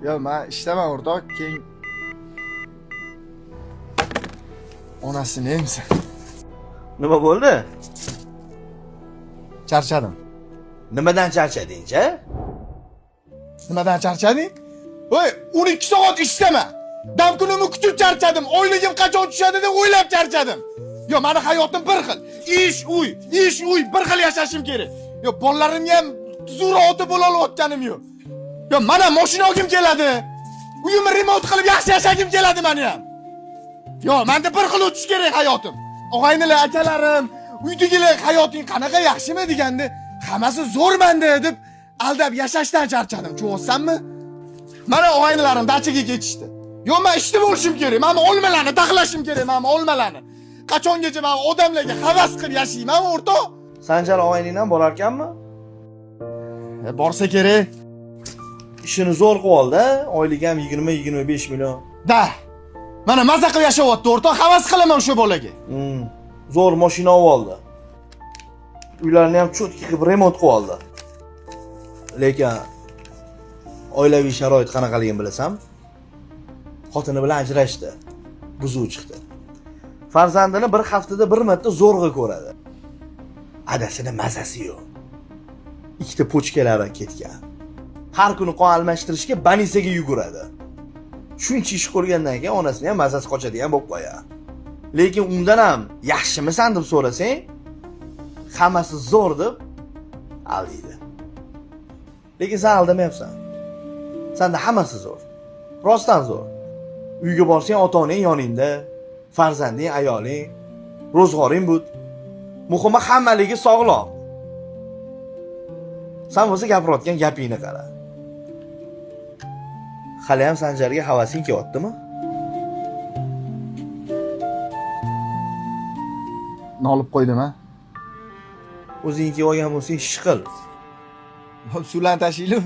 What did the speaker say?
Yo, men ishlaman o'rtoq, keyin onasini emsa. Nima bo'ldi? Charchadim. Nimadan charchading-chi? Nimadan charchading? Voy, 12 soat ishlama. Dam kunimni kutib charchadim. Oyligim qachon tushadi deb o'ylab charchadim. Yo, meni hayotim bir xil. Ish, uy, bir xil yashashim kerak. Yo, bolalarimga ham tuzukroq ota bo'la olayotganim yo'q. Yo, mana mashina olgim keladi. Uyimni remont qilib yaxshi yashagim keladi meni ham. Yo, menda bir xil o'tish kerak hayotim. Og'aynilar, akalarim, uydagilar hayoting qanaqa yaxshimi deganda, hammasi zo'r menda deb aldab yashashdan charchadim. Tushunsanmi? Mana og'aynilarim dachaga ketishdi. Yo, men ishda bo'lishim kerak. Men olmalarni taxlashim kerak, men olmalarni. Qachongacha men odamlarga havas qilib yashayman, o'rtoq? Sanjar og'ayningdan borar ekanmi? Borsa kerak. Ishini zo'r qilib oldi, oyligi ham 20-25 million. Da. Mana maza qilib yashayapti, o'rtoq, havas qilaman o'sha bolaga. Zo'r mashina oldi. Uylarni ham cho'tki qilib remont qilib oldi. Lekin oilaviy sharoit qanaqaligini bilasam, xotini bilan ajrashdi. Buzuv chiqdi. Farzandini bir haftada bir marta zo'rg'a ko'radi. Adasini mazasi yo'q. Ikkita pochkalari ketgan. Har kuni qon almashtirishga banisaga yuguradi. Shuncha ish ko'rgandan keyin onasini ham mazasi qochadigan bo'lib qo'yadi. Lekin undan ham yaxshimisan deb so'rasang, hammasi zo'r deb aldaydi. Lekin sen aldamayapsan. Senda hammasi zo'r. Rostdan zo'r. Uyga borsang ota-onang yoningda, farzanding, ayoling, ro'zg'oring but. Muhimi hammaligi sog'lom. Sen o'zi gapirayotgan gapingni qara. Hali ham Sanjarga havasing kelyaptimi? Nolib qo'ydim-a? O'zing kelib olgan bo'lsang ish qil. Suvlarni tashiylik.